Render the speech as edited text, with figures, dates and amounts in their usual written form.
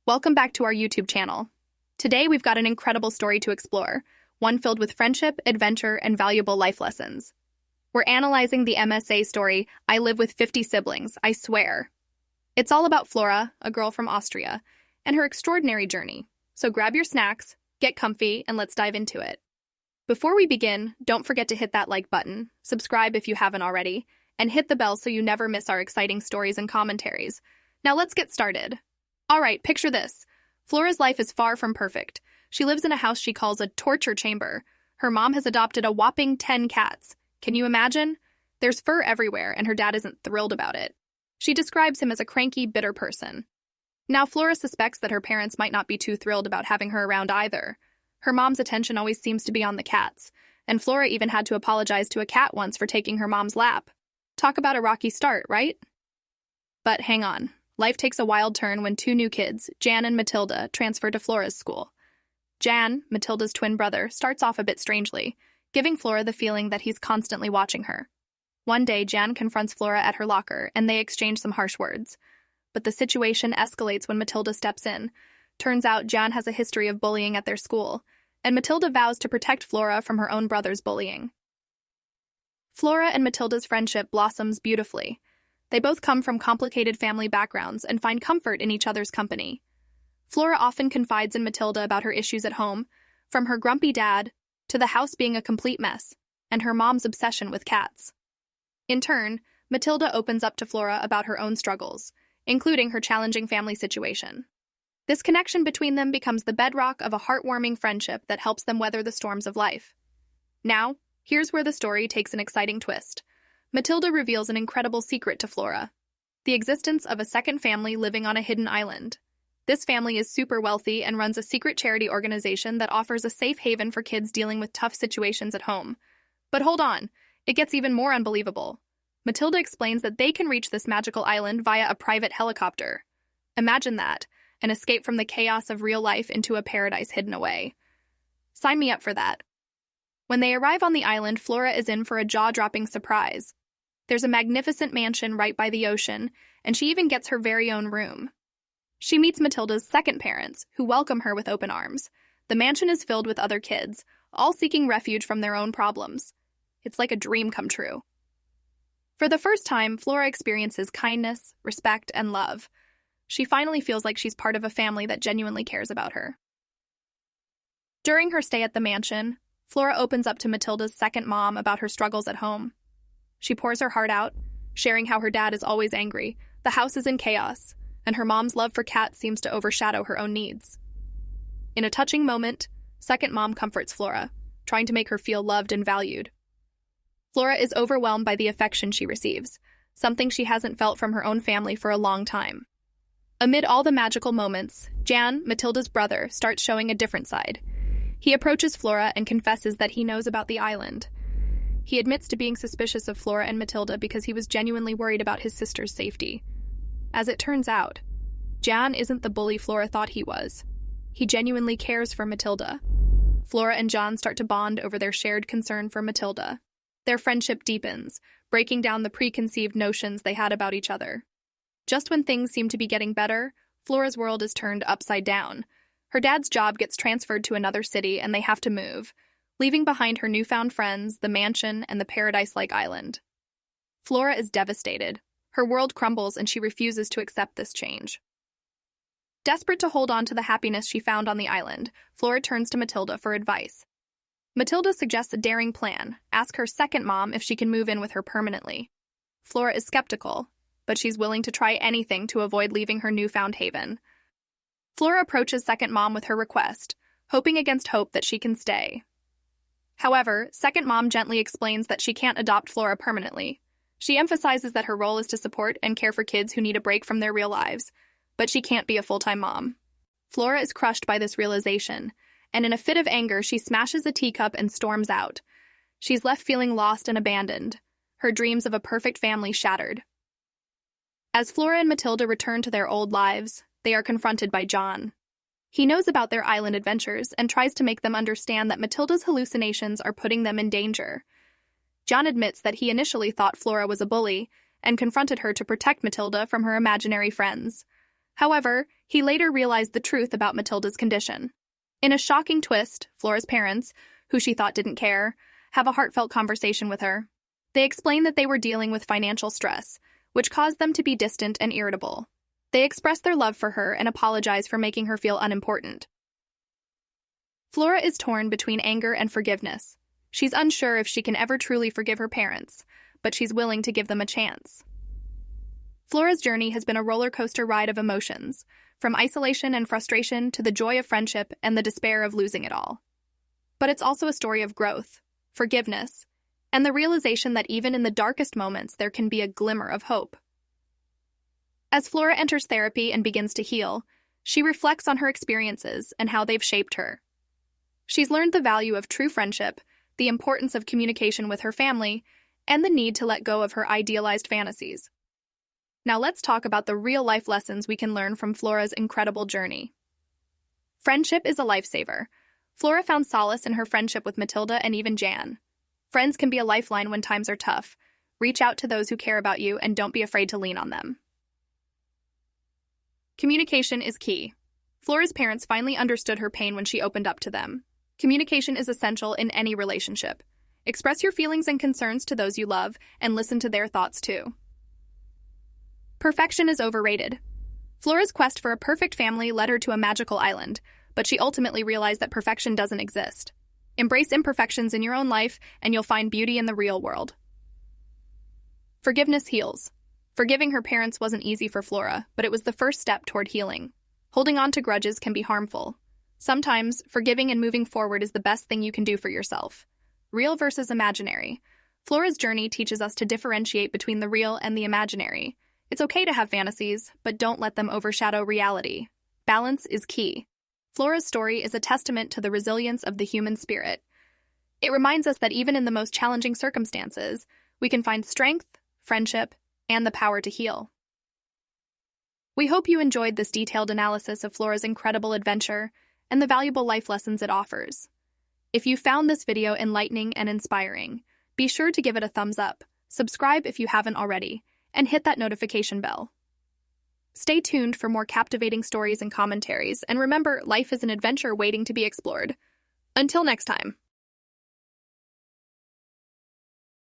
Welcome back to our YouTube channel. Today we've got an incredible story to explore, one filled with friendship, adventure, and valuable life lessons. We're analyzing the MSA story, I Live with 50 Siblings, I Swear. It's all about Flora, a girl from Austria, and her extraordinary journey. So grab your snacks, get comfy, and let's dive into it. Before we begin, don't forget to hit that like button, subscribe if you haven't already, and hit the bell so you never miss our exciting stories and commentaries. Now let's get started. All right, picture this. Flora's life is far from perfect. She lives in a house she calls a torture chamber. Her mom has adopted a whopping 10 cats. Can you imagine? There's fur everywhere, and her dad isn't thrilled about it. She describes him as a cranky, bitter person. Now, Flora suspects that her parents might not be too thrilled about having her around either. Her mom's attention always seems to be on the cats, and Flora even had to apologize to a cat once for taking her mom's lap. Talk about a rocky start, right? But hang on. Life takes a wild turn when two new kids, Jan and Matilda, transfer to Flora's school. Jan, Matilda's twin brother, starts off a bit strangely, giving Flora the feeling that he's constantly watching her. One day, Jan confronts Flora at her locker, and they exchange some harsh words. But the situation escalates when Matilda steps in. Turns out Jan has a history of bullying at their school, and Matilda vows to protect Flora from her own brother's bullying. Flora and Matilda's friendship blossoms beautifully. They both come from complicated family backgrounds and find comfort in each other's company. Flora often confides in Matilda about her issues at home, from her grumpy dad to the house being a complete mess, and her mom's obsession with cats. In turn, Matilda opens up to Flora about her own struggles, including her challenging family situation. This connection between them becomes the bedrock of a heartwarming friendship that helps them weather the storms of life. Now, here's where the story takes an exciting twist. Matilda reveals an incredible secret to Flora: the existence of a second family living on a hidden island. This family is super wealthy and runs a secret charity organization that offers a safe haven for kids dealing with tough situations at home. But hold on, it gets even more unbelievable. Matilda explains that they can reach this magical island via a private helicopter. Imagine that, an escape from the chaos of real life into a paradise hidden away. Sign me up for that. When they arrive on the island, Flora is in for a jaw-dropping surprise. There's a magnificent mansion right by the ocean, and she even gets her very own room. She meets Matilda's second parents, who welcome her with open arms. The mansion is filled with other kids, all seeking refuge from their own problems. It's like a dream come true. For the first time, Flora experiences kindness, respect, and love. She finally feels like she's part of a family that genuinely cares about her. During her stay at the mansion, Flora opens up to Matilda's second mom about her struggles at home. She pours her heart out, sharing how her dad is always angry, the house is in chaos, and her mom's love for cats seems to overshadow her own needs. In a touching moment, second mom comforts Flora, trying to make her feel loved and valued. Flora is overwhelmed by the affection she receives, something she hasn't felt from her own family for a long time. Amid all the magical moments, Jan, Matilda's brother, starts showing a different side. He approaches Flora and confesses that he knows about the island. He admits to being suspicious of Flora and Matilda because he was genuinely worried about his sister's safety. As it turns out, Jan isn't the bully Flora thought he was. He genuinely cares for Matilda. Flora and Jan start to bond over their shared concern for Matilda. Their friendship deepens, breaking down the preconceived notions they had about each other. Just when things seem to be getting better, Flora's world is turned upside down. Her dad's job gets transferred to another city and they have to move, leaving behind her newfound friends, the mansion, and the paradise-like island. Flora is devastated. Her world crumbles and she refuses to accept this change. Desperate to hold on to the happiness she found on the island, Flora turns to Matilda for advice. Matilda suggests a daring plan: ask her second mom if she can move in with her permanently. Flora is skeptical, but she's willing to try anything to avoid leaving her newfound haven. Flora approaches second mom with her request, hoping against hope that she can stay. However, second mom gently explains that she can't adopt Flora permanently. She emphasizes that her role is to support and care for kids who need a break from their real lives, but she can't be a full-time mom. Flora is crushed by this realization, and in a fit of anger, she smashes a teacup and storms out. She's left feeling lost and abandoned, her dreams of a perfect family shattered. As Flora and Matilda return to their old lives, they are confronted by John. He knows about their island adventures and tries to make them understand that Matilda's hallucinations are putting them in danger. John admits that he initially thought Flora was a bully and confronted her to protect Matilda from her imaginary friends. However, he later realized the truth about Matilda's condition. In a shocking twist, Flora's parents, who she thought didn't care, have a heartfelt conversation with her. They explain that they were dealing with financial stress, which caused them to be distant and irritable. They express their love for her and apologize for making her feel unimportant. Flora is torn between anger and forgiveness. She's unsure if she can ever truly forgive her parents, but she's willing to give them a chance. Flora's journey has been a roller coaster ride of emotions, from isolation and frustration to the joy of friendship and the despair of losing it all. But it's also a story of growth, forgiveness, and the realization that even in the darkest moments there can be a glimmer of hope. As Flora enters therapy and begins to heal, she reflects on her experiences and how they've shaped her. She's learned the value of true friendship, the importance of communication with her family, and the need to let go of her idealized fantasies. Now let's talk about the real-life lessons we can learn from Flora's incredible journey. Friendship is a lifesaver. Flora found solace in her friendship with Matilda and even Jan. Friends can be a lifeline when times are tough. Reach out to those who care about you and don't be afraid to lean on them. Communication is key. Flora's parents finally understood her pain when she opened up to them. Communication is essential in any relationship. Express your feelings and concerns to those you love and listen to their thoughts too. Perfection is overrated. Flora's quest for a perfect family led her to a magical island, but she ultimately realized that perfection doesn't exist. Embrace imperfections in your own life, and you'll find beauty in the real world. Forgiveness heals. Forgiving her parents wasn't easy for Flora, but it was the first step toward healing. Holding on to grudges can be harmful. Sometimes, forgiving and moving forward is the best thing you can do for yourself. Real versus imaginary. Flora's journey teaches us to differentiate between the real and the imaginary. It's okay to have fantasies, but don't let them overshadow reality. Balance is key. Flora's story is a testament to the resilience of the human spirit. It reminds us that even in the most challenging circumstances, we can find strength, friendship, and the power to heal. We hope you enjoyed this detailed analysis of Flora's incredible adventure and the valuable life lessons it offers. If you found this video enlightening and inspiring, be sure to give it a thumbs up, subscribe if you haven't already, and hit that notification bell. Stay tuned for more captivating stories and commentaries, and remember, life is an adventure waiting to be explored. Until next time.